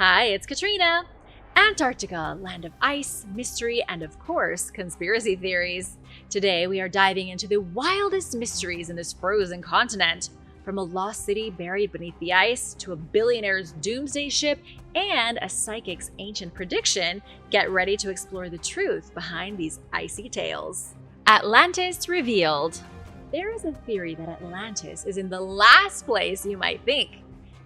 Hi, it's Katrina. Antarctica, land of ice, mystery, and of course, conspiracy theories. Today, we are diving into the wildest mysteries in this frozen continent. From a lost city buried beneath the ice, to a billionaire's doomsday ship, and a psychic's ancient prediction, get ready to explore the truth behind these icy tales. Atlantis Revealed. There is a theory that Atlantis is in the last place you might think.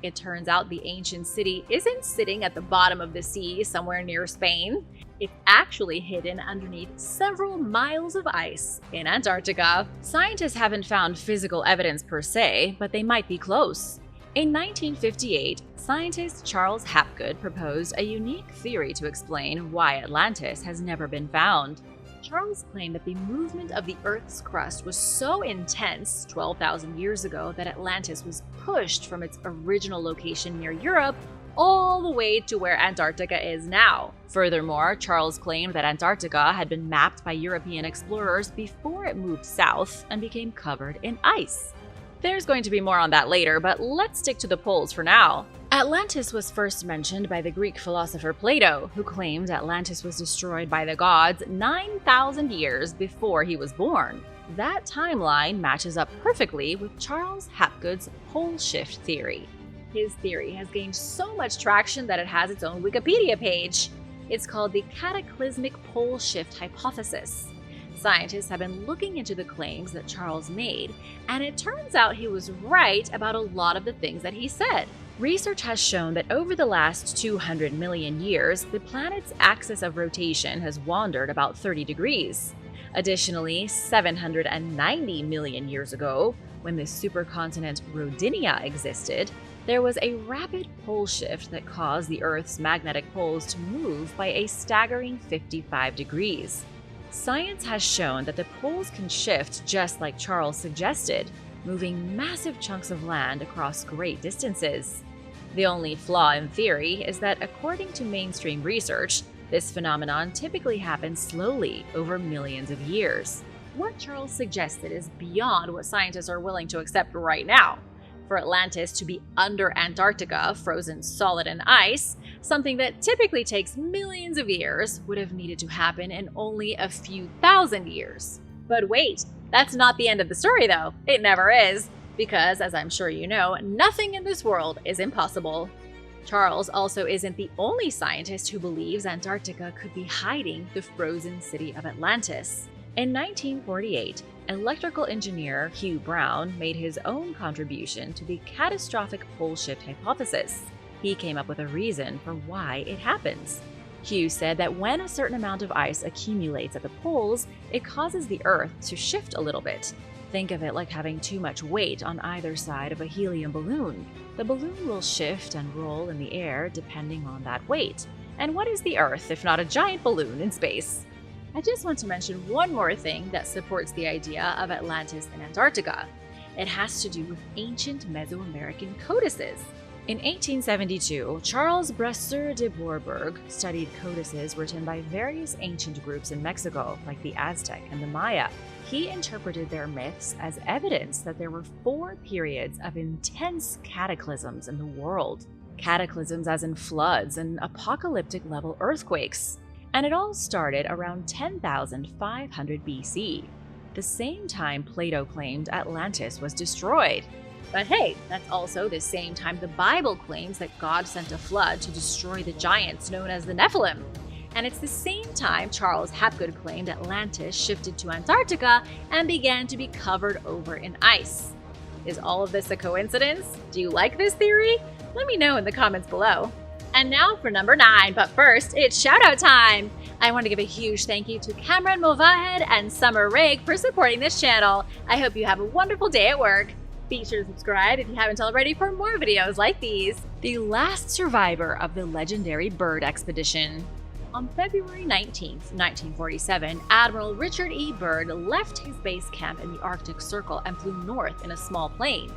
It turns out the ancient city isn't sitting at the bottom of the sea somewhere near Spain. It's actually hidden underneath several miles of ice in Antarctica. Scientists haven't found physical evidence per se, but they might be close. In 1958, scientist Charles Hapgood proposed a unique theory to explain why Atlantis has never been found. Charles claimed that the movement of the Earth's crust was so intense 12,000 years ago that Atlantis was pushed from its original location near Europe all the way to where Antarctica is now. Furthermore, Charles claimed that Antarctica had been mapped by European explorers before it moved south and became covered in ice. There's going to be more on that later, but let's stick to the poles for now. Atlantis was first mentioned by the Greek philosopher Plato, who claimed Atlantis was destroyed by the gods 9,000 years before he was born. That timeline matches up perfectly with Charles Hapgood's pole shift theory. His theory has gained so much traction that it has its own Wikipedia page. It's called the cataclysmic pole shift hypothesis. Scientists have been looking into the claims that Charles made, and it turns out he was right about a lot of the things that he said. Research has shown that over the last 200 million years, the planet's axis of rotation has wandered about 30 degrees. Additionally, 790 million years ago, when the supercontinent Rodinia existed, there was a rapid pole shift that caused the Earth's magnetic poles to move by a staggering 55 degrees. Science has shown that the poles can shift just like Charles suggested, moving massive chunks of land across great distances. The only flaw in theory is that, according to mainstream research, this phenomenon typically happens slowly over millions of years. What Charles suggested is beyond what scientists are willing to accept right now. For Atlantis to be under Antarctica, frozen solid in ice, something that typically takes millions of years, would have needed to happen in only a few thousand years. But wait, that's not the end of the story though. It never is. Because, as I'm sure you know, nothing in this world is impossible. Charles also isn't the only scientist who believes Antarctica could be hiding the frozen city of Atlantis. In 1948, electrical engineer Hugh Brown made his own contribution to the catastrophic pole shift hypothesis. He came up with a reason for why it happens. Hugh said that when a certain amount of ice accumulates at the poles, it causes the Earth to shift a little bit. Think of it like having too much weight on either side of a helium balloon. The balloon will shift and roll in the air depending on that weight. And what is the Earth if not a giant balloon in space? I just want to mention one more thing that supports the idea of Atlantis and Antarctica. It has to do with ancient Mesoamerican codices. In 1872, Charles Brasseur de Bourbourg studied codices written by various ancient groups in Mexico, like the Aztec and the Maya. He interpreted their myths as evidence that there were 4 periods of intense cataclysms in the world. Cataclysms as in floods and apocalyptic-level earthquakes. And it all started around 10,500 BC, the same time Plato claimed Atlantis was destroyed. But hey, that's also the same time the Bible claims that God sent a flood to destroy the giants known as the Nephilim. And it's the same time Charles Hapgood claimed Atlantis shifted to Antarctica and began to be covered over in ice. Is all of this a coincidence? Do you like this theory? Let me know in the comments below. And now for number 9, but first, it's shoutout time! I want to give a huge thank you to Cameron Movahed and Summer Rig for supporting this channel. I hope you have a wonderful day at work. Be sure to subscribe if you haven't already for more videos like these. The last survivor of the legendary Byrd expedition. On February 19, 1947, Admiral Richard E. Byrd left his base camp in the Arctic Circle and flew north in a small plane.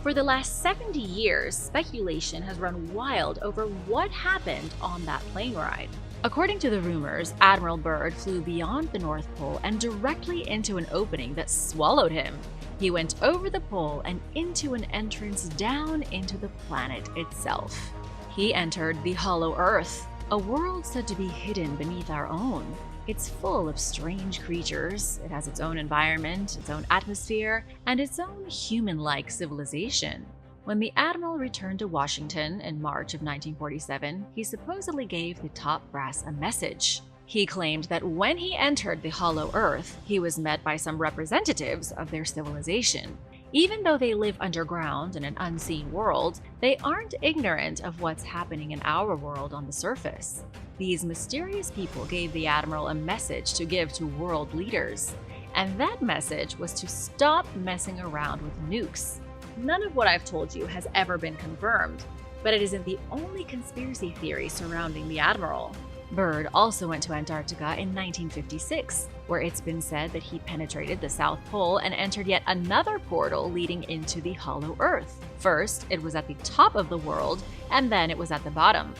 For the last 70 years, speculation has run wild over what happened on that plane ride. According to the rumors, Admiral Byrd flew beyond the North Pole and directly into an opening that swallowed him. He went over the pole and into an entrance down into the planet itself. He entered the Hollow Earth, a world said to be hidden beneath our own. It's full of strange creatures, it has its own environment, its own atmosphere, and its own human-like civilization. When the Admiral returned to Washington in March of 1947, he supposedly gave the top brass a message. He claimed that when he entered the Hollow Earth, he was met by some representatives of their civilization. Even though they live underground in an unseen world, they aren't ignorant of what's happening in our world on the surface. These mysterious people gave the Admiral a message to give to world leaders, and that message was to stop messing around with nukes. None of what I've told you has ever been confirmed, but it isn't the only conspiracy theory surrounding the Admiral. Byrd also went to Antarctica in 1956, where it's been said that he penetrated the South Pole and entered yet another portal leading into the Hollow Earth. First, it was at the top of the world, and then it was at the bottom.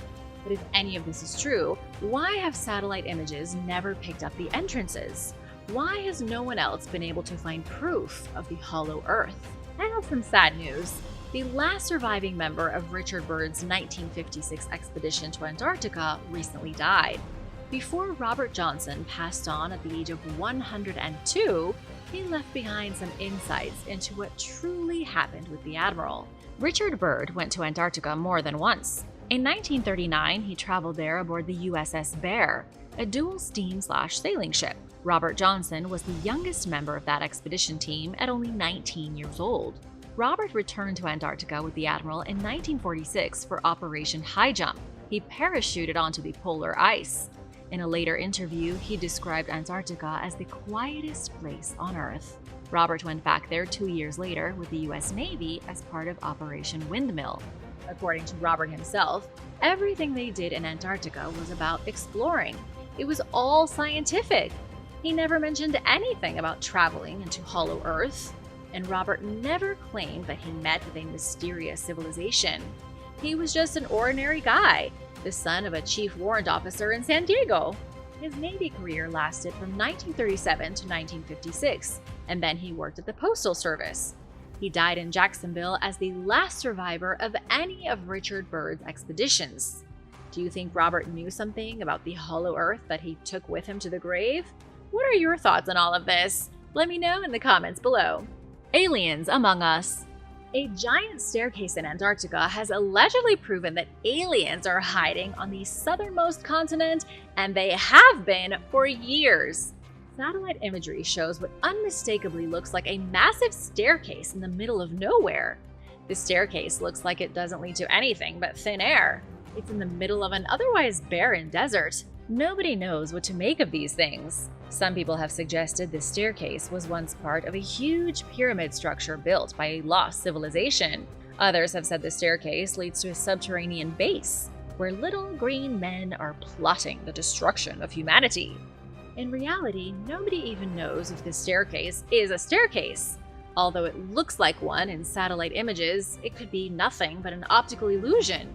But if any of this is true, why have satellite images never picked up the entrances? Why has no one else been able to find proof of the Hollow Earth? I have some sad news. The last surviving member of Richard Byrd's 1956 expedition to Antarctica recently died. Before Robert Johnson passed on at the age of 102, he left behind some insights into what truly happened with the Admiral. Richard Byrd went to Antarctica more than once. In 1939, he traveled there aboard the USS Bear, a dual steam/sailing ship. Robert Johnson was the youngest member of that expedition team at only 19 years old. Robert returned to Antarctica with the Admiral in 1946 for Operation High Jump. He parachuted onto the polar ice. In a later interview, he described Antarctica as the quietest place on Earth. Robert went back there 2 years later with the US Navy as part of Operation Windmill. According to Robert himself, everything they did in Antarctica was about exploring. It was all scientific. He never mentioned anything about traveling into Hollow Earth. And Robert never claimed that he met with a mysterious civilization. He was just an ordinary guy, the son of a chief warrant officer in San Diego. His Navy career lasted from 1937 to 1956, and then he worked at the Postal Service. He died in Jacksonville as the last survivor of any of Richard Byrd's expeditions. Do you think Robert knew something about the Hollow Earth that he took with him to the grave? What are your thoughts on all of this? Let me know in the comments below. Aliens among us. A giant staircase in Antarctica has allegedly proven that aliens are hiding on the southernmost continent, and they have been for years. Satellite imagery shows what unmistakably looks like a massive staircase in the middle of nowhere. The staircase looks like it doesn't lead to anything but thin air. It's in the middle of an otherwise barren desert. Nobody knows what to make of these things. Some people have suggested this staircase was once part of a huge pyramid structure built by a lost civilization. Others have said the staircase leads to a subterranean base, where little green men are plotting the destruction of humanity. In reality, nobody even knows if this staircase is a staircase. Although it looks like one in satellite images, it could be nothing but an optical illusion.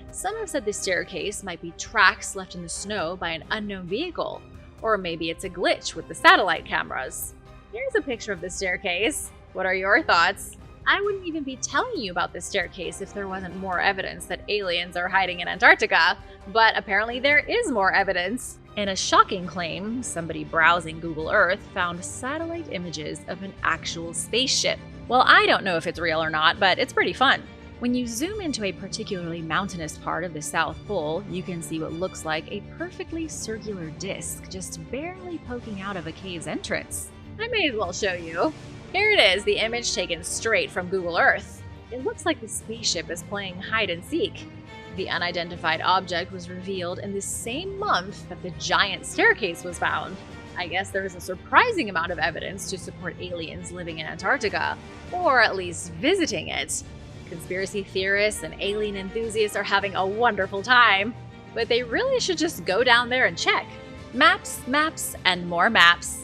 Some have said the staircase might be tracks left in the snow by an unknown vehicle, or maybe it's a glitch with the satellite cameras. Here's a picture of the staircase. What are your thoughts? I wouldn't even be telling you about this staircase if there wasn't more evidence that aliens are hiding in Antarctica, but apparently there is more evidence. In a shocking claim, somebody browsing Google Earth found satellite images of an actual spaceship. Well, I don't know if it's real or not, but it's pretty fun. When you zoom into a particularly mountainous part of the South Pole, you can see what looks like a perfectly circular disc just barely poking out of a cave's entrance. I may as well show you. Here it is, the image taken straight from Google Earth. It looks like the spaceship is playing hide and seek. The unidentified object was revealed in the same month that the giant staircase was found. I guess there is a surprising amount of evidence to support aliens living in Antarctica, or at least visiting it. Conspiracy theorists and alien enthusiasts are having a wonderful time, but they really should just go down there and check. Maps, maps, and more maps.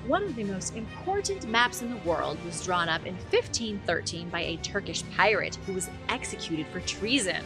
One of the most important maps in the world was drawn up in 1513 by a Turkish pirate who was executed for treason.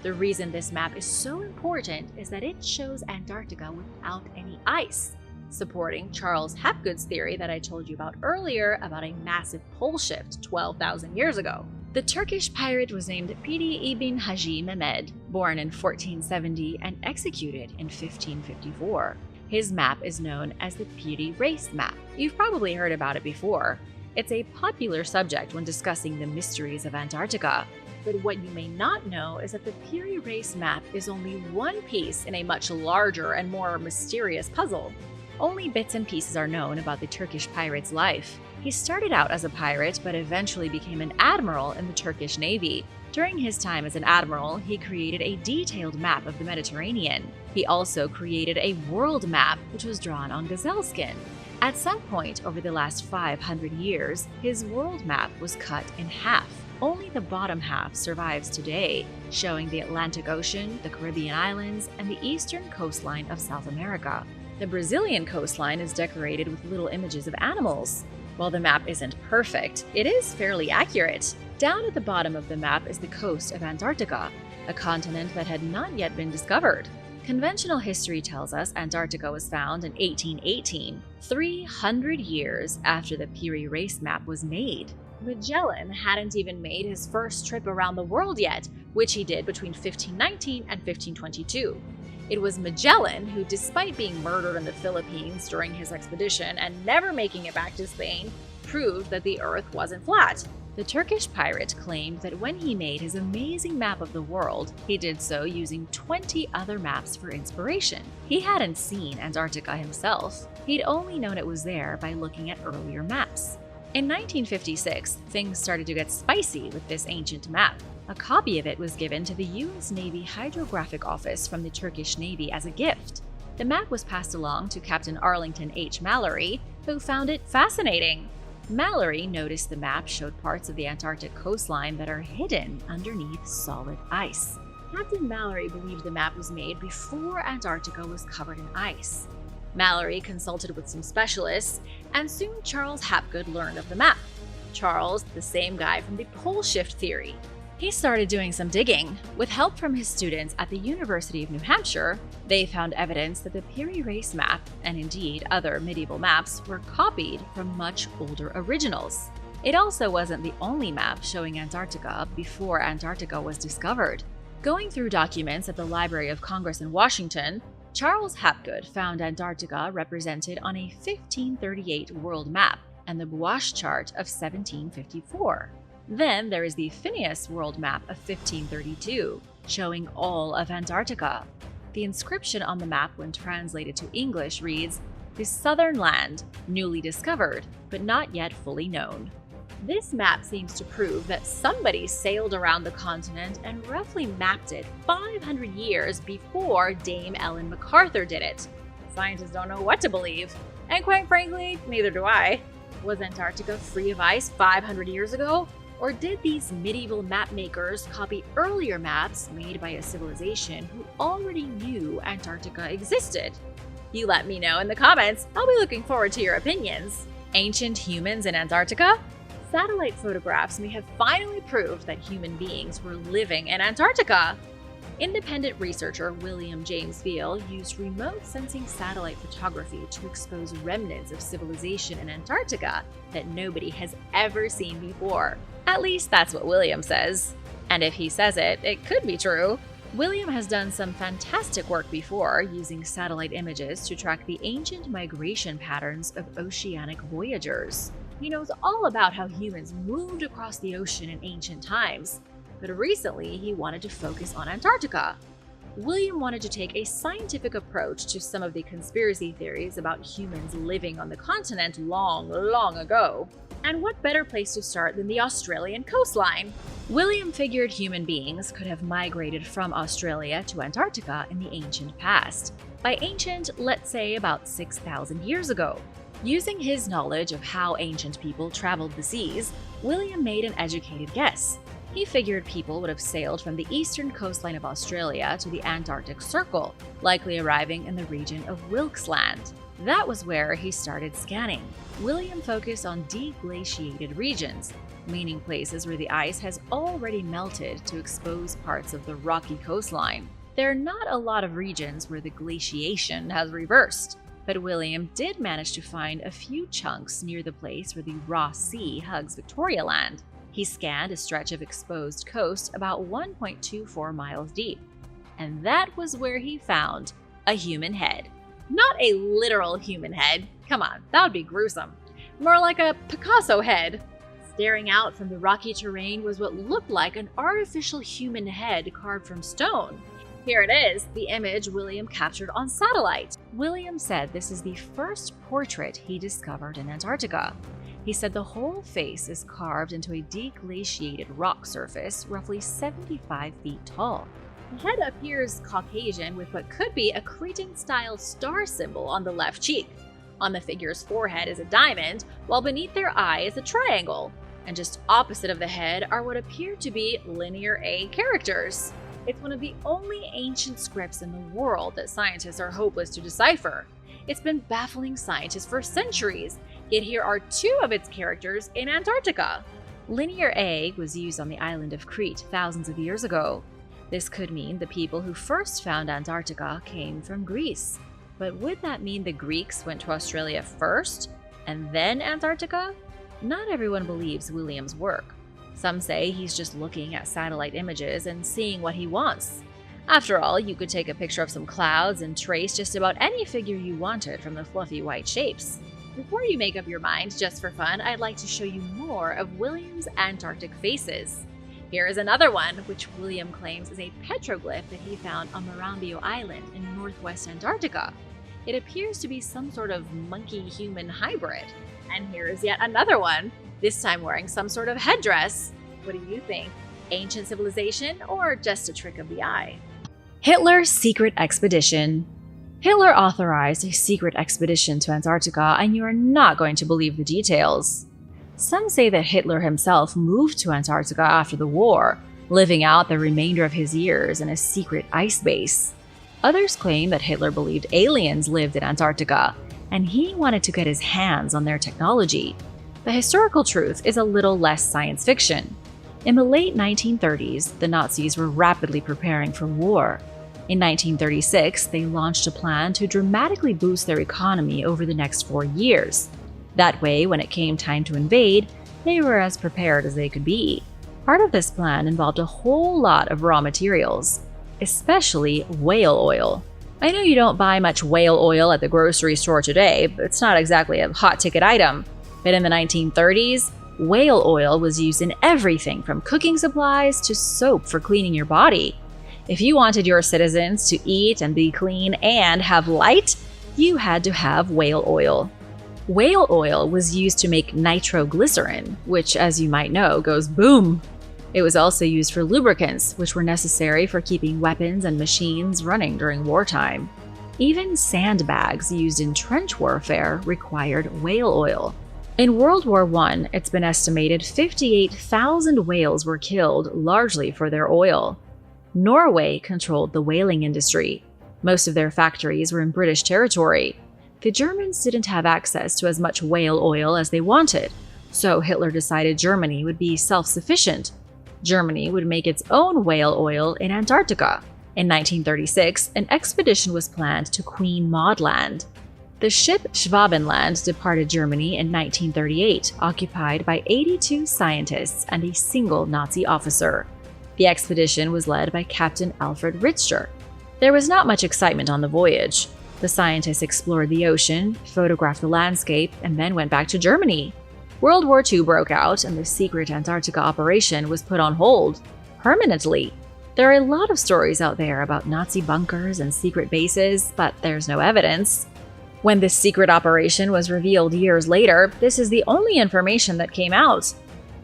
The reason this map is so important is that it shows Antarctica without any ice, supporting Charles Hapgood's theory that I told you about earlier about a massive pole shift 12,000 years ago. The Turkish pirate was named Piri ibn Haji Mehmed, born in 1470 and executed in 1554. His map is known as the Piri Race Map. You've probably heard about it before. It's a popular subject when discussing the mysteries of Antarctica. But what you may not know is that the Piri Race Map is only one piece in a much larger and more mysterious puzzle. Only bits and pieces are known about the Turkish pirate's life. He started out as a pirate, but eventually became an admiral in the Turkish Navy. During his time as an admiral, he created a detailed map of the Mediterranean. He also created a world map, which was drawn on gazelle skin. At some point over the last 500 years, his world map was cut in half. Only the bottom half survives today, showing the Atlantic Ocean, the Caribbean islands, and the eastern coastline of South America. The Brazilian coastline is decorated with little images of animals. While the map isn't perfect, it is fairly accurate. Down at the bottom of the map is the coast of Antarctica, a continent that had not yet been discovered. Conventional history tells us Antarctica was found in 1818, 300 years after the Piri Race Map was made. Magellan hadn't even made his first trip around the world yet, which he did between 1519 and 1522. It was Magellan who, despite being murdered in the Philippines during his expedition and never making it back to Spain, proved that the Earth wasn't flat. The Turkish pirate claimed that when he made his amazing map of the world, he did so using 20 other maps for inspiration. He hadn't seen Antarctica himself. He'd only known it was there by looking at earlier maps. In 1956, things started to get spicy with this ancient map. A copy of it was given to the U.S. Navy Hydrographic Office from the Turkish Navy as a gift. The map was passed along to Captain Arlington H. Mallory, who found it fascinating. Mallory noticed the map showed parts of the Antarctic coastline that are hidden underneath solid ice. Captain Mallory believed the map was made before Antarctica was covered in ice. Mallory consulted with some specialists, and soon Charles Hapgood learned of the map. Charles, the same guy from the pole shift theory. He started doing some digging. With help from his students at the University of New Hampshire, they found evidence that the Piri Race Map, and indeed other medieval maps, were copied from much older originals. It also wasn't the only map showing Antarctica before Antarctica was discovered. Going through documents at the Library of Congress in Washington, Charles Hapgood found Antarctica represented on a 1538 world map and the Gouache chart of 1754. Then there is the Phineas world map of 1532, showing all of Antarctica. The inscription on the map, when translated to English, reads, "The southern land, newly discovered, but not yet fully known." This map seems to prove that somebody sailed around the continent and roughly mapped it 500 years before Dame Ellen MacArthur did it. Scientists don't know what to believe, and quite frankly, neither do I. Was Antarctica free of ice 500 years ago? Or did these medieval map makers copy earlier maps made by a civilization who already knew Antarctica existed? You let me know in the comments. I'll be looking forward to your opinions. Ancient humans in Antarctica? Satellite photographs may have finally proved that human beings were living in Antarctica. Independent researcher William James Beale used remote sensing satellite photography to expose remnants of civilization in Antarctica that nobody has ever seen before. At least that's what William says. And if he says it, it could be true. William has done some fantastic work before using satellite images to track the ancient migration patterns of oceanic voyagers. He knows all about how humans moved across the ocean in ancient times, but recently he wanted to focus on Antarctica. William wanted to take a scientific approach to some of the conspiracy theories about humans living on the continent long, long ago. And what better place to start than the Australian coastline? William figured human beings could have migrated from Australia to Antarctica in the ancient past. By ancient, let's say about 6,000 years ago. Using his knowledge of how ancient people traveled the seas, William made an educated guess. He figured people would have sailed from the eastern coastline of Australia to the Antarctic Circle, likely arriving in the region of Wilkes Land. That was where he started scanning. William focused on deglaciated regions, meaning places where the ice has already melted to expose parts of the rocky coastline. There are not a lot of regions where the glaciation has reversed, but William did manage to find a few chunks near the place where the Ross Sea hugs Victoria Land. He scanned a stretch of exposed coast about 1.24 miles deep, and that was where he found a human head. Not a literal human head. Come on, that would be gruesome. More like a Picasso head. Staring out from the rocky terrain was what looked like an artificial human head carved from stone. Here it is, the image William captured on satellite. William said this is the first portrait he discovered in Antarctica. He said the whole face is carved into a deglaciated rock surface roughly 75 feet tall. The head appears Caucasian with what could be a Cretan-style star symbol on the left cheek. On the figure's forehead is a diamond, while beneath their eye is a triangle. And just opposite of the head are what appear to be linear A characters. It's one of the only ancient scripts in the world that scientists are hopeless to decipher. It's been baffling scientists for centuries, yet here are two of its characters in Antarctica. Linear A was used on the island of Crete thousands of years ago. This could mean the people who first found Antarctica came from Greece. But would that mean the Greeks went to Australia first, and then Antarctica? Not everyone believes William's work. Some say he's just looking at satellite images and seeing what he wants. After all, you could take a picture of some clouds and trace just about any figure you wanted from the fluffy white shapes. Before you make up your mind, just for fun, I'd like to show you more of William's Antarctic faces. Here is another one, which William claims is a petroglyph that he found on Marambio Island in northwest Antarctica. It appears to be some sort of monkey-human hybrid. And here is yet another one, this time wearing some sort of headdress. What do you think? Ancient civilization or just a trick of the eye? Hitler's secret expedition. Hitler authorized a secret expedition to Antarctica, and you are not going to believe the details. Some say that Hitler himself moved to Antarctica after the war, living out the remainder of his years in a secret ice base. Others claim that Hitler believed aliens lived in Antarctica, and he wanted to get his hands on their technology. The historical truth is a little less science fiction. In the late 1930s, the Nazis were rapidly preparing for war. In 1936, they launched a plan to dramatically boost their economy over the next 4 years. That way, when it came time to invade, they were as prepared as they could be. Part of this plan involved a whole lot of raw materials, especially whale oil. I know you don't buy much whale oil at the grocery store today, but it's not exactly a hot-ticket item. But in the 1930s, whale oil was used in everything from cooking supplies to soap for cleaning your body. If you wanted your citizens to eat and be clean and have light, you had to have whale oil. Whale oil was used to make nitroglycerin, which, as you might know, goes boom. It was also used for lubricants, which were necessary for keeping weapons and machines running during wartime. Even sandbags used in trench warfare required whale oil. In World War I, it's been estimated 58,000 whales were killed, largely for their oil. Norway controlled the whaling industry. Most of their factories were in British territory. The Germans didn't have access to as much whale oil as they wanted, so Hitler decided Germany would be self-sufficient. Germany would make its own whale oil in Antarctica. In 1936, an expedition was planned to Queen Maud Land. The ship Schwabenland departed Germany in 1938, occupied by 82 scientists and a single Nazi officer. The expedition was led by Captain Alfred Richter. There was not much excitement on the voyage. The scientists explored the ocean, photographed the landscape, and then went back to Germany. World War II broke out, and the secret Antarctica operation was put on hold permanently. There are a lot of stories out there about Nazi bunkers and secret bases, but there's no evidence. When this secret operation was revealed years later, this is the only information that came out.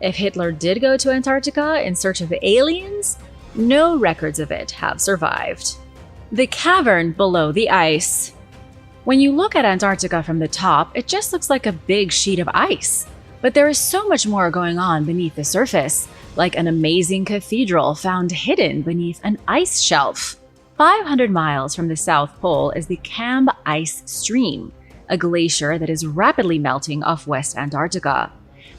If Hitler did go to Antarctica in search of aliens, no records of it have survived. The Cavern Below the Ice. When you look at Antarctica from the top, it just looks like a big sheet of ice. But there is so much more going on beneath the surface, like an amazing cathedral found hidden beneath an ice shelf. 500 miles from the South Pole is the Cam Ice Stream, a glacier that is rapidly melting off West Antarctica.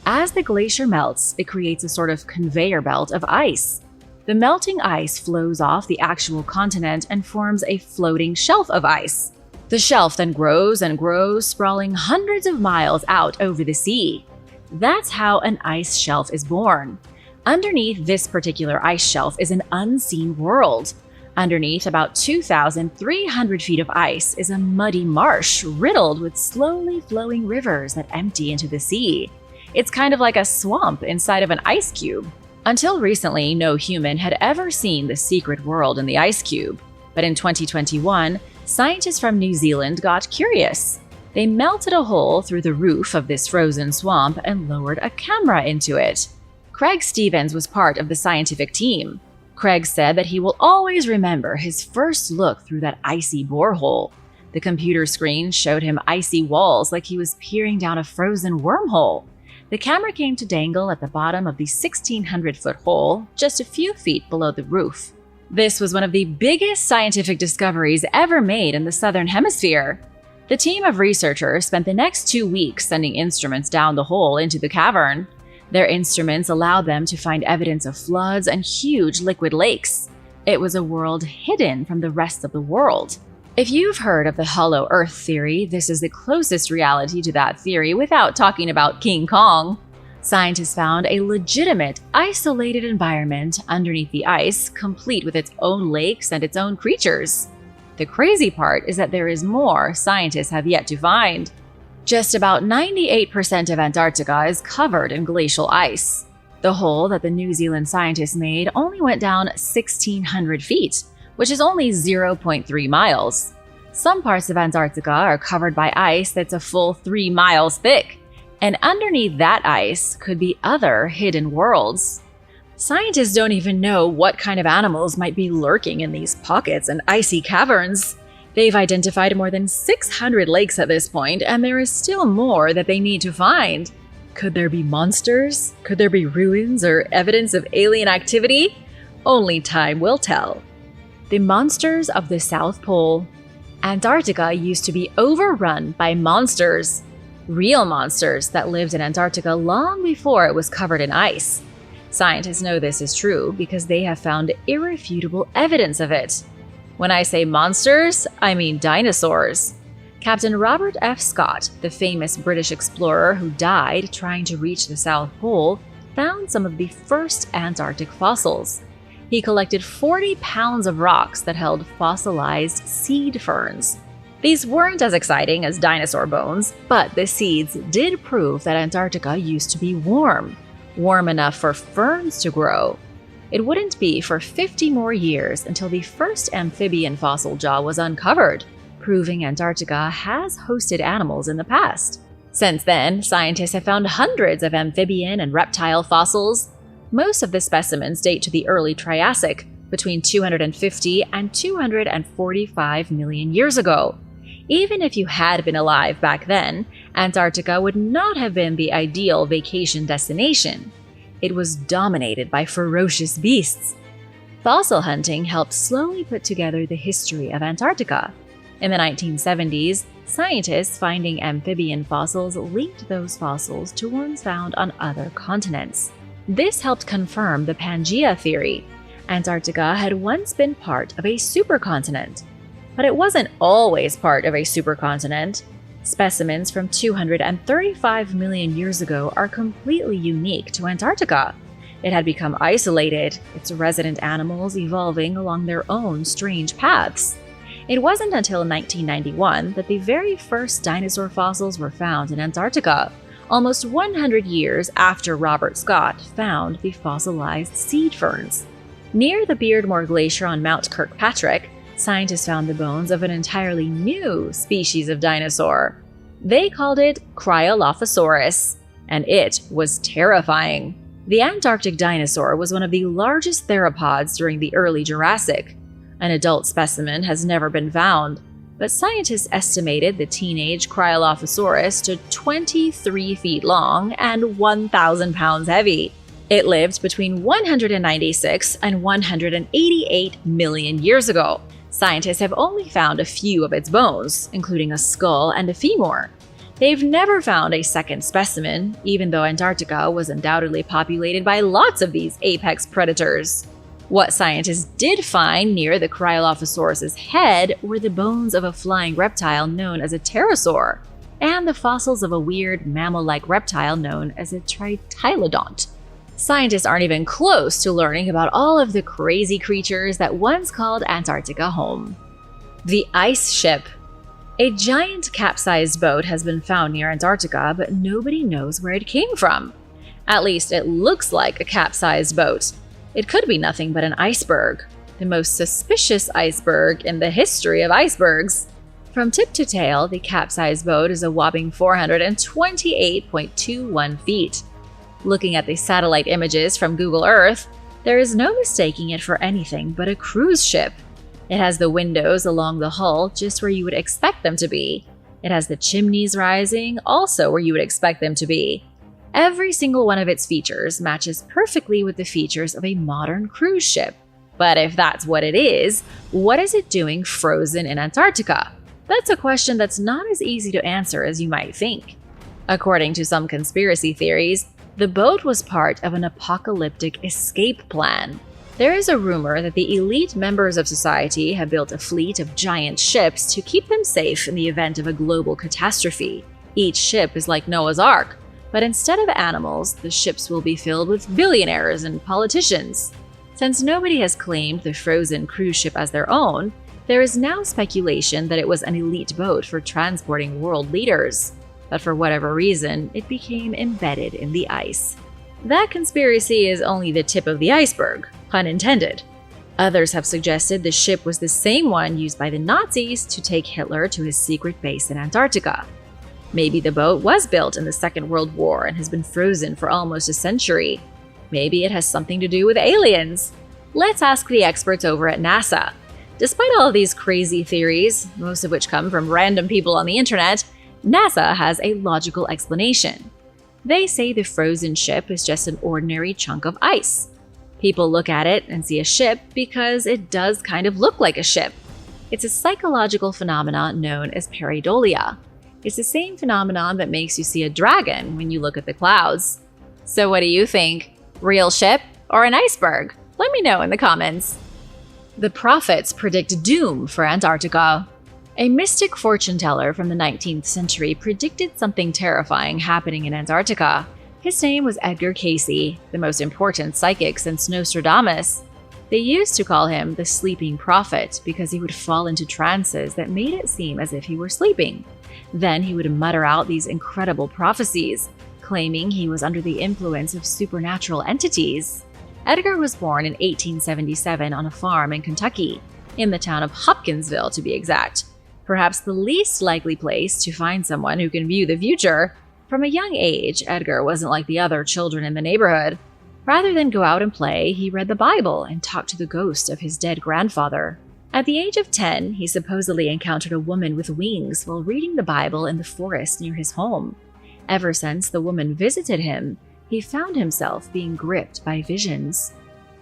As the glacier melts, it creates a sort of conveyor belt of ice. The melting ice flows off the actual continent and forms a floating shelf of ice. The shelf then grows and grows, sprawling hundreds of miles out over the sea. That's how an ice shelf is born. Underneath this particular ice shelf is an unseen world. Underneath about 2,300 feet of ice is a muddy marsh riddled with slowly flowing rivers that empty into the sea. It's kind of like a swamp inside of an ice cube. Until recently, no human had ever seen the secret world in the ice cube. But in 2021, scientists from New Zealand got curious. They melted a hole through the roof of this frozen swamp and lowered a camera into it. Craig Stevens was part of the scientific team. Craig said that he will always remember his first look through that icy borehole. The computer screen showed him icy walls like he was peering down a frozen wormhole. The camera came to dangle at the bottom of the 1,600-foot hole, just a few feet below the roof. This was one of the biggest scientific discoveries ever made in the Southern Hemisphere. The team of researchers spent the next 2 weeks sending instruments down the hole into the cavern. Their instruments allowed them to find evidence of floods and huge liquid lakes. It was a world hidden from the rest of the world. If you've heard of the Hollow Earth theory, this is the closest reality to that theory without talking about King Kong. Scientists found a legitimate, isolated environment underneath the ice, complete with its own lakes and its own creatures. The crazy part is that there is more scientists have yet to find. Just about 98% of Antarctica is covered in glacial ice. The hole that the New Zealand scientists made only went down 1,600 feet, which is only 0.3 miles. Some parts of Antarctica are covered by ice that's a full 3 miles thick, and underneath that ice could be other hidden worlds. Scientists don't even know what kind of animals might be lurking in these pockets and icy caverns. They've identified more than 600 lakes at this point, and there is still more that they need to find. Could there be monsters? Could there be ruins or evidence of alien activity? Only time will tell. The monsters of the South Pole. Antarctica used to be overrun by monsters. Real monsters that lived in Antarctica long before it was covered in ice. Scientists know this is true because they have found irrefutable evidence of it. When I say monsters, I mean dinosaurs. Captain Robert F. Scott, the famous British explorer who died trying to reach the South Pole, found some of the first Antarctic fossils. He collected 40 pounds of rocks that held fossilized seed ferns. These weren't as exciting as dinosaur bones, but the seeds did prove that Antarctica used to be warm enough for ferns to grow. It wouldn't be for 50 more years until the first amphibian fossil jaw was uncovered, proving Antarctica has hosted animals in the past. Since then, scientists have found hundreds of amphibian and reptile fossils. Most of the specimens date to the early Triassic, between 250 and 245 million years ago. Even if you had been alive back then, Antarctica would not have been the ideal vacation destination. It was dominated by ferocious beasts. Fossil hunting helped slowly put together the history of Antarctica. In the 1970s, scientists finding amphibian fossils linked those fossils to ones found on other continents. This helped confirm the Pangaea theory. Antarctica had once been part of a supercontinent. But it wasn't always part of a supercontinent. Specimens from 235 million years ago are completely unique to Antarctica. It had become isolated, its resident animals evolving along their own strange paths. It wasn't until 1991 that the very first dinosaur fossils were found in Antarctica, almost 100 years after Robert Scott found the fossilized seed ferns. Near the Byrd Glacier on Mount Kirkpatrick, scientists found the bones of an entirely new species of dinosaur. They called it Cryolophosaurus, and it was terrifying. The Antarctic dinosaur was one of the largest theropods during the early Jurassic. An adult specimen has never been found, but scientists estimated the teenage Cryolophosaurus to 23 feet long and 1,000 pounds heavy. It lived between 196 and 188 million years ago. Scientists have only found a few of its bones, including a skull and a femur. They've never found a second specimen, even though Antarctica was undoubtedly populated by lots of these apex predators. What scientists did find near the Cryolophosaurus's head were the bones of a flying reptile known as a pterosaur. and the fossils of a weird mammal-like reptile known as a tritylodont. Scientists aren't even close to learning about all of the crazy creatures that once called Antarctica home. The Ice Ship. A giant capsized boat has been found near Antarctica, but nobody knows where it came from. At least it looks like a capsized boat. It could be nothing but an iceberg, the most suspicious iceberg in the history of icebergs. From tip to tail, the capsized boat is a whopping 428.21 feet. Looking at the satellite images from Google Earth, there is no mistaking it for anything but a cruise ship. It has the windows along the hull just where you would expect them to be. It has the chimneys rising, also where you would expect them to be. Every single one of its features matches perfectly with the features of a modern cruise ship. But if that's what it is, what is it doing frozen in Antarctica? That's a question that's not as easy to answer as you might think. According to some conspiracy theories, the boat was part of an apocalyptic escape plan. There is a rumor that the elite members of society have built a fleet of giant ships to keep them safe in the event of a global catastrophe. Each ship is like Noah's Ark, but instead of animals, the ships will be filled with billionaires and politicians. Since nobody has claimed the frozen cruise ship as their own, there is now speculation that it was an elite boat for transporting world leaders. But for whatever reason, it became embedded in the ice. That conspiracy is only the tip of the iceberg, pun intended. Others have suggested the ship was the same one used by the Nazis to take Hitler to his secret base in Antarctica. Maybe the boat was built in the Second World War and has been frozen for almost a century. Maybe it has something to do with aliens. Let's ask the experts over at NASA. Despite all of these crazy theories, most of which come from random people on the internet, NASA has a logical explanation. They say the frozen ship is just an ordinary chunk of ice. People look at it and see a ship because it does kind of look like a ship. It's a psychological phenomenon known as pareidolia. It's the same phenomenon that makes you see a dragon when you look at the clouds. So what do you think? Real ship or an iceberg? Let me know in the comments. The prophets predict doom for Antarctica. A mystic fortune teller from the 19th century predicted something terrifying happening in Antarctica. His name was Edgar Cayce, the most important psychic since Nostradamus. They used to call him the sleeping prophet because he would fall into trances that made it seem as if he were sleeping. Then he would mutter out these incredible prophecies, claiming he was under the influence of supernatural entities. Edgar was born in 1877 on a farm in Kentucky, in the town of Hopkinsville to be exact. Perhaps the least likely place to find someone who can view the future. From a young age, Edgar wasn't like the other children in the neighborhood. Rather than go out and play, he read the Bible and talked to the ghost of his dead grandfather. At the age of 10, he supposedly encountered a woman with wings while reading the Bible in the forest near his home. Ever since the woman visited him, he found himself being gripped by visions.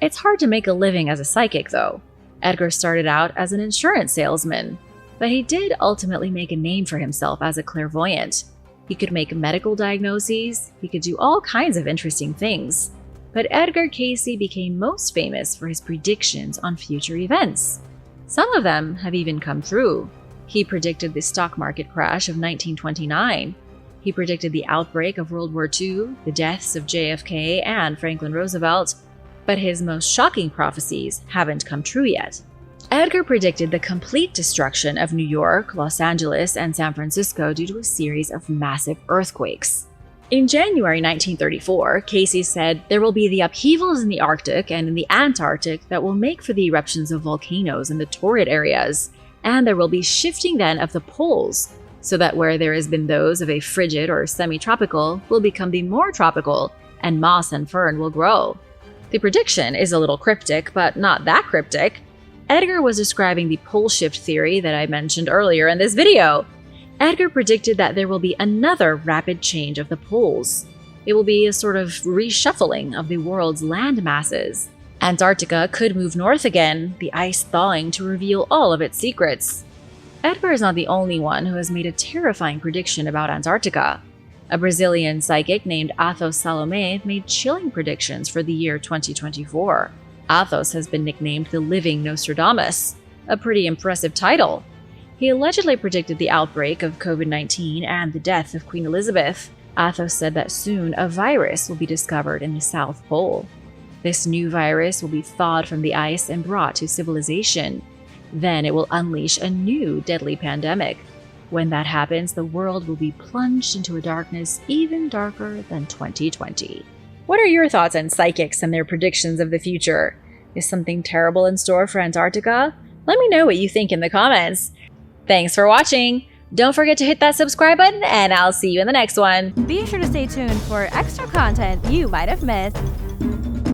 It's hard to make a living as a psychic, though. Edgar started out as an insurance salesman, but he did ultimately make a name for himself as a clairvoyant. He could make medical diagnoses, he could do all kinds of interesting things. But Edgar Cayce became most famous for his predictions on future events. Some of them have even come true. He predicted the stock market crash of 1929. He predicted the outbreak of World War II, the deaths of JFK and Franklin Roosevelt, but his most shocking prophecies haven't come true yet. Edgar predicted the complete destruction of New York, Los Angeles, and San Francisco due to a series of massive earthquakes. In January 1934, Cayce said there will be the upheavals in the Arctic and in the Antarctic that will make for the eruptions of volcanoes in the torrid areas, and there will be shifting then of the poles, so that where there has been those of a frigid or semi-tropical will become the more tropical, and moss and fern will grow. The prediction is a little cryptic, but not that cryptic. Edgar was describing the pole shift theory that I mentioned earlier in this video. Edgar predicted that there will be another rapid change of the poles. It will be a sort of reshuffling of the world's land masses. Antarctica could move north again, the ice thawing to reveal all of its secrets. Edgar is not the only one who has made a terrifying prediction about Antarctica. A Brazilian psychic named Athos Salome made chilling predictions for the year 2024. Athos has been nicknamed the Living Nostradamus, a pretty impressive title. He allegedly predicted the outbreak of COVID-19 and the death of Queen Elizabeth. Athos said that soon a virus will be discovered in the South Pole. This new virus will be thawed from the ice and brought to civilization. Then it will unleash a new deadly pandemic. When that happens, the world will be plunged into a darkness even darker than 2020. What are your thoughts on psychics and their predictions of the future? Is something terrible in store for Antarctica? Let me know what you think in the comments. Thanks for watching! Don't forget to hit that subscribe button, and I'll see you in the next one. Be sure to stay tuned for extra content you might have missed.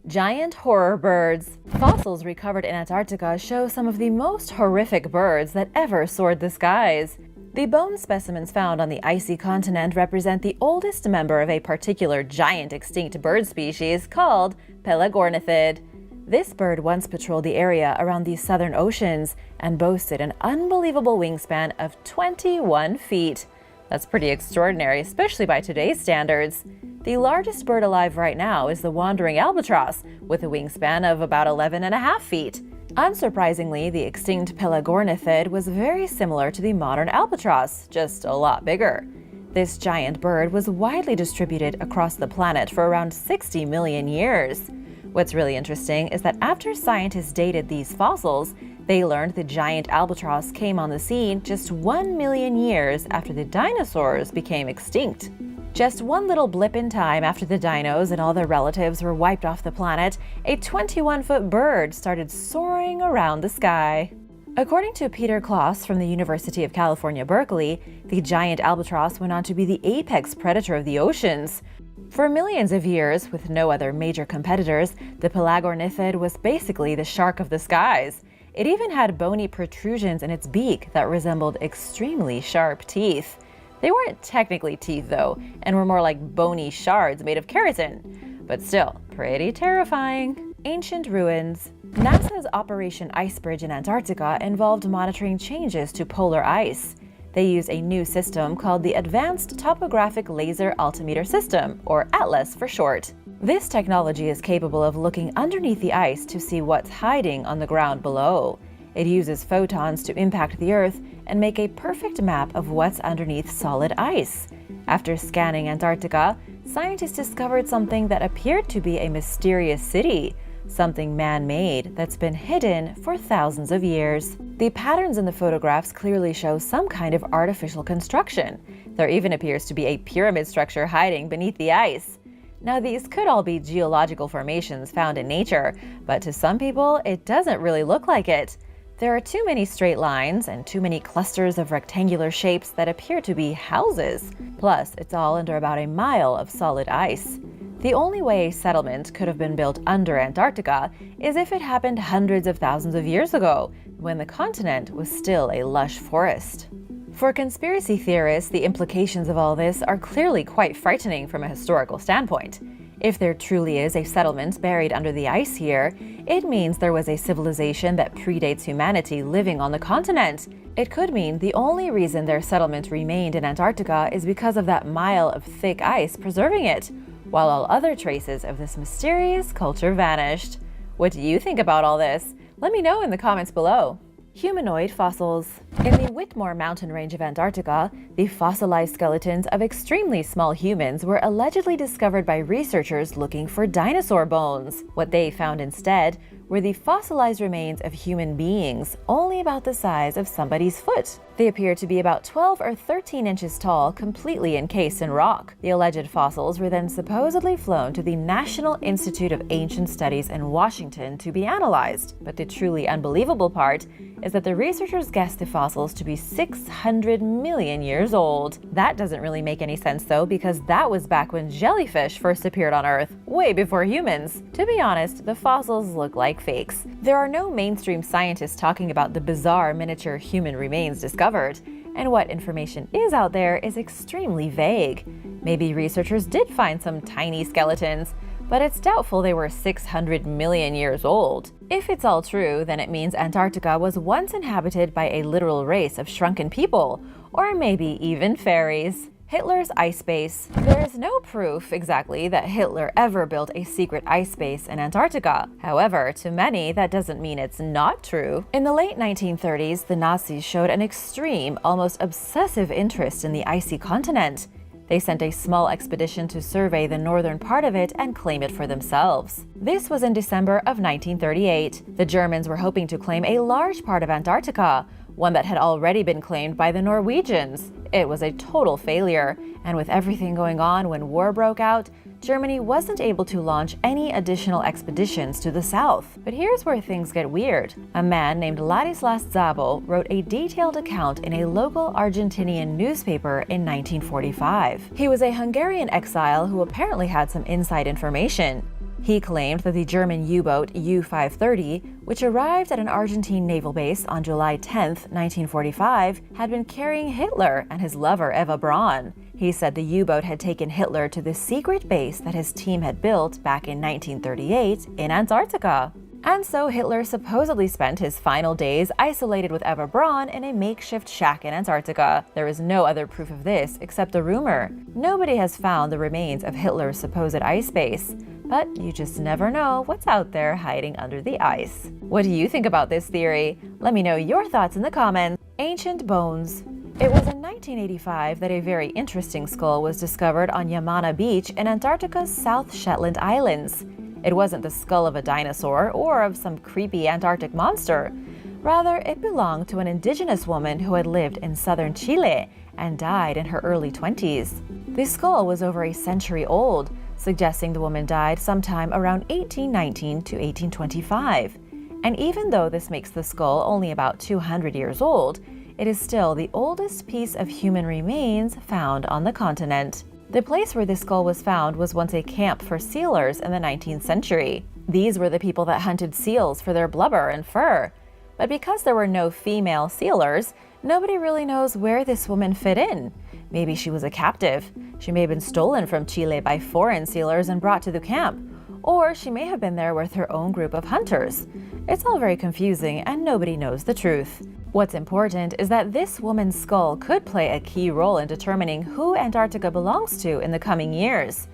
Giant horror birds. Fossils recovered in Antarctica show some of the most horrific birds that ever soared the skies. The bone specimens found on the icy continent represent the oldest member of a particular giant extinct bird species called Pelagornithid. This bird once patrolled the area around the southern oceans and boasted an unbelievable wingspan of 21 feet. That's pretty extraordinary, especially by today's standards. The largest bird alive right now is the wandering albatross, with a wingspan of about 11.5 feet. Unsurprisingly, the extinct Pelagornithid was very similar to the modern albatross, just a lot bigger. This giant bird was widely distributed across the planet for around 60 million years. What's really interesting is that after scientists dated these fossils, they learned the giant albatross came on the scene just 1 million years after the dinosaurs became extinct. Just one little blip in time after the dinos and all their relatives were wiped off the planet, a 21-foot bird started soaring around the sky. According to Peter Klaus from the University of California, Berkeley, the giant albatross went on to be the apex predator of the oceans. For millions of years, with no other major competitors, the Pelagornithid was basically the shark of the skies. It even had bony protrusions in its beak that resembled extremely sharp teeth. They weren't technically teeth, though, and were more like bony shards made of keratin. But still, pretty terrifying. Ancient ruins. NASA's Operation Icebridge in Antarctica involved monitoring changes to polar ice. They use a new system called the Advanced Topographic Laser Altimeter System, or ATLAS for short. This technology is capable of looking underneath the ice to see what's hiding on the ground below. It uses photons to impact the Earth and make a perfect map of what's underneath solid ice. After scanning Antarctica, scientists discovered something that appeared to be a mysterious city, something man-made that's been hidden for thousands of years. The patterns in the photographs clearly show some kind of artificial construction. There even appears to be a pyramid structure hiding beneath the ice. Now, these could all be geological formations found in nature, but to some people, it doesn't really look like it. There are too many straight lines and too many clusters of rectangular shapes that appear to be houses. Plus, it's all under about a mile of solid ice. The only way a settlement could have been built under Antarctica is if it happened hundreds of thousands of years ago, when the continent was still a lush forest. For conspiracy theorists, the implications of all this are clearly quite frightening from a historical standpoint. If there truly is a settlement buried under the ice here, it means there was a civilization that predates humanity living on the continent. It could mean the only reason their settlement remained in Antarctica is because of that mile of thick ice preserving it, while all other traces of this mysterious culture vanished. What do you think about all this? Let me know in the comments below. Humanoid fossils. In the Whitmore mountain range of Antarctica, the fossilized skeletons of extremely small humans were allegedly discovered by researchers looking for dinosaur bones. What they found instead were the fossilized remains of human beings, only about the size of somebody's foot. They appear to be about 12 or 13 inches tall, completely encased in rock. The alleged fossils were then supposedly flown to the National Institute of Ancient Studies in Washington to be analyzed. But the truly unbelievable part is that the researchers guessed the fossils to be 600 million years old. That doesn't really make any sense though, because that was back when jellyfish first appeared on Earth, way before humans. To be honest, the fossils look like fakes. There are no mainstream scientists talking about the bizarre miniature human remains discovered, and what information is out there is extremely vague. Maybe researchers did find some tiny skeletons, but it's doubtful they were 600 million years old. If it's all true, then it means Antarctica was once inhabited by a literal race of shrunken people, or maybe even fairies. Hitler's ice base. There is no proof exactly that Hitler ever built a secret ice base in Antarctica. However, to many, that doesn't mean it's not true. In the late 1930s, the Nazis showed an extreme, almost obsessive interest in the icy continent. They sent a small expedition to survey the northern part of it and claim it for themselves. This was in December of 1938. The Germans were hoping to claim a large part of Antarctica, one that had already been claimed by the Norwegians. It was a total failure, and with everything going on when war broke out, Germany wasn't able to launch any additional expeditions to the south. But here's where things get weird. A man named Ladislas Zabel wrote a detailed account in a local Argentinian newspaper in 1945. He was a Hungarian exile who apparently had some inside information. He claimed that the German U-boat U-530, which arrived at an Argentine naval base on July 10, 1945, had been carrying Hitler and his lover Eva Braun. He said the U-boat had taken Hitler to the secret base that his team had built back in 1938 in Antarctica. And so Hitler supposedly spent his final days isolated with Eva Braun in a makeshift shack in Antarctica. There is no other proof of this except a rumor. Nobody has found the remains of Hitler's supposed ice base. But you just never know what's out there hiding under the ice. What do you think about this theory? Let me know your thoughts in the comments. Ancient bones. It was in 1985 that a very interesting skull was discovered on Yamana Beach in Antarctica's South Shetland Islands. It wasn't the skull of a dinosaur or of some creepy Antarctic monster. Rather, it belonged to an indigenous woman who had lived in southern Chile and died in her early 20s. The skull was over a century old, suggesting the woman died sometime around 1819 to 1825. And even though this makes the skull only about 200 years old, it is still the oldest piece of human remains found on the continent. The place where this skull was found was once a camp for sealers in the 19th century. These were the people that hunted seals for their blubber and fur. But because there were no female sealers, nobody really knows where this woman fit in. Maybe she was a captive. She may have been stolen from Chile by foreign sealers and brought to the camp. Or she may have been there with her own group of hunters. It's all very confusing and nobody knows the truth. What's important is that this woman's skull could play a key role in determining who Antarctica belongs to in the coming years.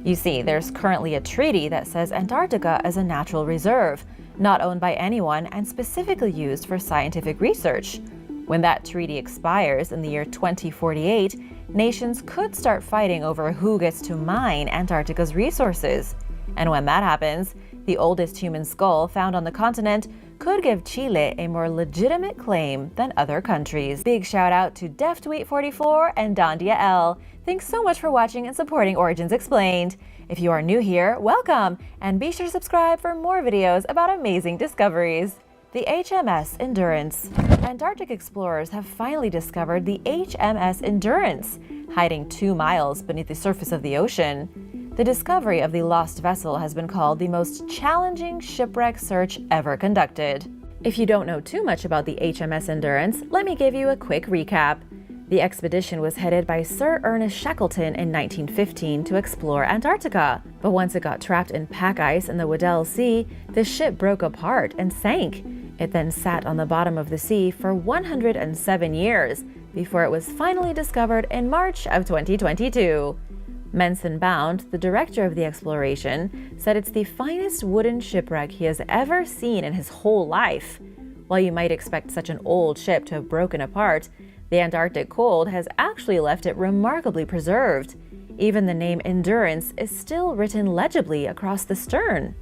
You see, there's currently a treaty that says Antarctica is a natural reserve, not owned by anyone and specifically used for scientific research. When that treaty expires in the year 2048, nations could start fighting over who gets to mine Antarctica's resources. And when that happens, the oldest human skull found on the continent could give Chile a more legitimate claim than other countries. Big shout out to DefTweet44 and Dondia L. Thanks so much for watching and supporting Origins Explained. If you are new here, welcome, and be sure to subscribe for more videos about amazing discoveries. The HMS Endurance. Antarctic explorers have finally discovered the HMS Endurance, hiding 2 miles beneath the surface of the ocean. The discovery of the lost vessel has been called the most challenging shipwreck search ever conducted. If you don't know too much about the HMS Endurance, let me give you a quick recap. The expedition was headed by Sir Ernest Shackleton in 1915 to explore Antarctica. But once it got trapped in pack ice in the Weddell Sea, the ship broke apart and sank. It then sat on the bottom of the sea for 107 years before it was finally discovered in March of 2022. Menson Bound, the director of the exploration, said it's the finest wooden shipwreck he has ever seen in his whole life. While you might expect such an old ship to have broken apart, the Antarctic cold has actually left it remarkably preserved. Even the name Endurance is still written legibly across the stern.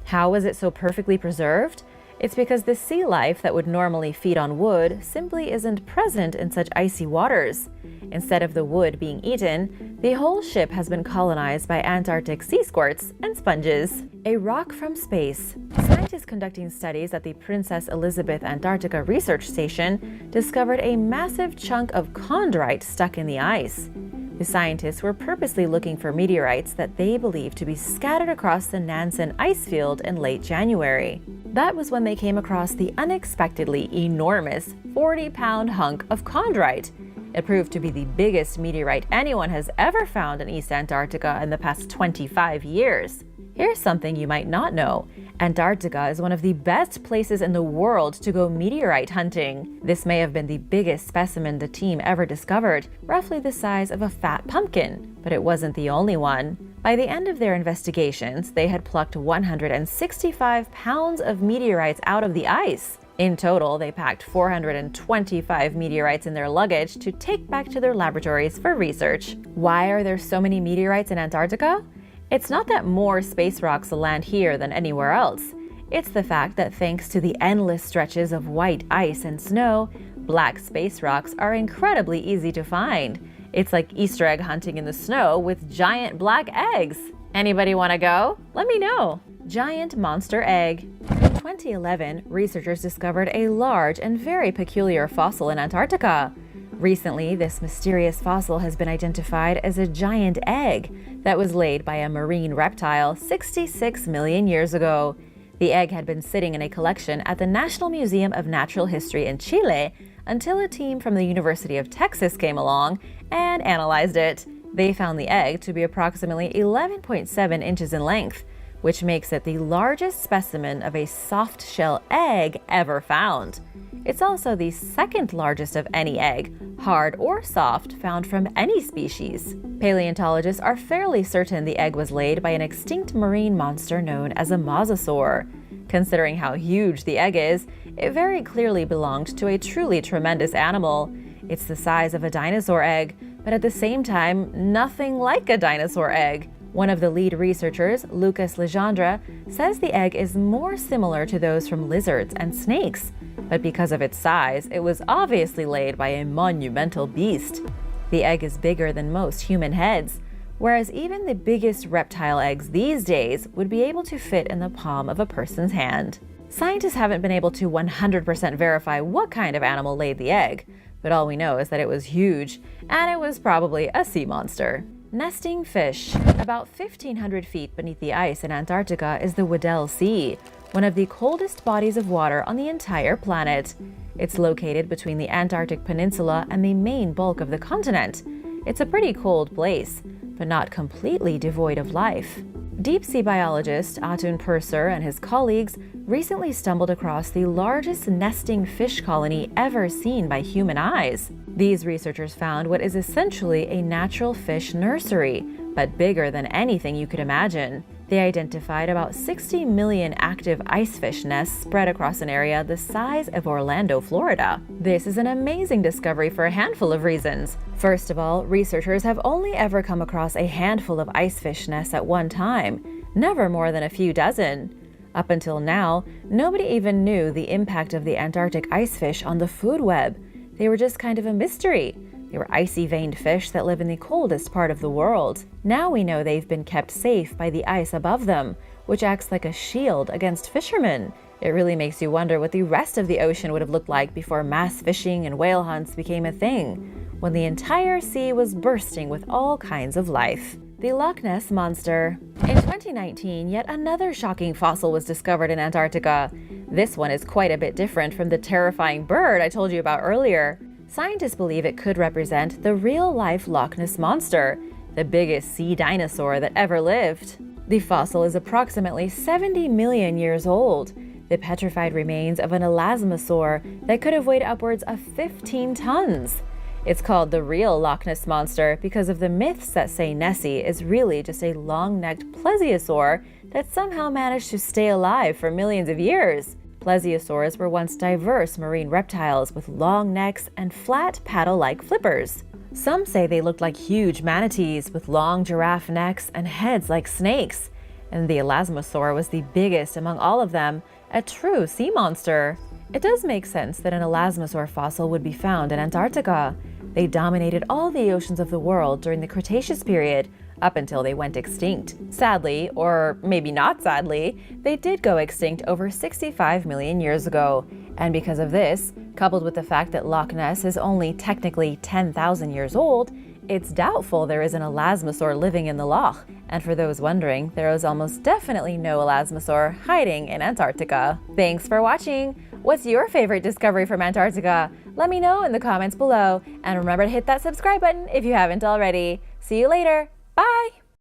How is it so perfectly preserved? It's because the sea life that would normally feed on wood simply isn't present in such icy waters. Instead of the wood being eaten, the whole ship has been colonized by Antarctic sea squirts and sponges. A rock from space. Scientists conducting studies at the Princess Elizabeth Antarctica Research Station discovered a massive chunk of chondrite stuck in the ice. The scientists were purposely looking for meteorites that they believed to be scattered across the Nansen ice field in late January. That was when they came across the unexpectedly enormous 40-pound hunk of chondrite. It proved to be the biggest meteorite anyone has ever found in East Antarctica in the past 25 years. Here's something you might not know. Antarctica is one of the best places in the world to go meteorite hunting. This may have been the biggest specimen the team ever discovered, roughly the size of a fat pumpkin, but it wasn't the only one. By the end of their investigations, they had plucked 165 pounds of meteorites out of the ice. In total, they packed 425 meteorites in their luggage to take back to their laboratories for research. Why are there so many meteorites in Antarctica? It's not that more space rocks land here than anywhere else. It's the fact that thanks to the endless stretches of white ice and snow, black space rocks are incredibly easy to find. It's like Easter egg hunting in the snow with giant black eggs. Anybody want to go? Let me know. Giant monster egg. In 2011, researchers discovered a large and very peculiar fossil in Antarctica. Recently, this mysterious fossil has been identified as a giant egg that was laid by a marine reptile 66 million years ago. The egg had been sitting in a collection at the National Museum of Natural History in Chile until a team from the University of Texas came along and analyzed it. They found the egg to be approximately 11.7 inches in length, which makes it the largest specimen of a soft-shell egg ever found. It's also the second largest of any egg, hard or soft, found from any species. Paleontologists are fairly certain the egg was laid by an extinct marine monster known as a mosasaur. Considering how huge the egg is, it very clearly belonged to a truly tremendous animal. It's the size of a dinosaur egg, but at the same time, nothing like a dinosaur egg. One of the lead researchers, Lucas Legendre, says the egg is more similar to those from lizards and snakes, but because of its size, it was obviously laid by a monumental beast. The egg is bigger than most human heads, whereas even the biggest reptile eggs these days would be able to fit in the palm of a person's hand. Scientists haven't been able to 100% verify what kind of animal laid the egg, but all we know is that it was huge, and it was probably a sea monster. Nesting fish. About 1,500 feet beneath the ice in Antarctica is the Weddell Sea, one of the coldest bodies of water on the entire planet. It's located between the Antarctic Peninsula and the main bulk of the continent. It's a pretty cold place, but not completely devoid of life. Deep-sea biologist Atun Purser and his colleagues recently stumbled across the largest nesting fish colony ever seen by human eyes. These researchers found what is essentially a natural fish nursery, but bigger than anything you could imagine. They identified about 60 million active icefish nests spread across an area the size of Orlando, Florida. This is an amazing discovery for a handful of reasons. First of all, researchers have only ever come across a handful of icefish nests at one time, never more than a few dozen. Up until now, nobody even knew the impact of the Antarctic icefish on the food web. They were just kind of a mystery. They were icy-veined fish that live in the coldest part of the world. Now we know they've been kept safe by the ice above them, which acts like a shield against fishermen. It really makes you wonder what the rest of the ocean would have looked like before mass fishing and whale hunts became a thing, when the entire sea was bursting with all kinds of life. The Loch Ness Monster. In 2019, yet another shocking fossil was discovered in Antarctica. This one is quite a bit different from the terrifying Byrd I told you about earlier. Scientists believe it could represent the real-life Loch Ness Monster, the biggest sea dinosaur that ever lived. The fossil is approximately 70 million years old, the petrified remains of an elasmosaur that could have weighed upwards of 15 tons. It's called the real Loch Ness Monster because of the myths that say Nessie is really just a long-necked plesiosaur that somehow managed to stay alive for millions of years. Plesiosaurs were once diverse marine reptiles with long necks and flat paddle-like flippers. Some say they looked like huge manatees with long giraffe necks and heads like snakes. And the elasmosaur was the biggest among all of them, a true sea monster. It does make sense that an elasmosaur fossil would be found in Antarctica. They dominated all the oceans of the world during the Cretaceous period, up until they went extinct. Sadly, or maybe not sadly, they did go extinct over 65 million years ago. And because of this, coupled with the fact that Loch Ness is only technically 10,000 years old, it's doubtful there is an elasmosaur living in the Loch. And for those wondering, there is almost definitely no elasmosaur hiding in Antarctica. Thanks for watching! What's your favorite discovery from Antarctica? Let me know in the comments below, and remember to hit that subscribe button if you haven't already. See you later! Bye!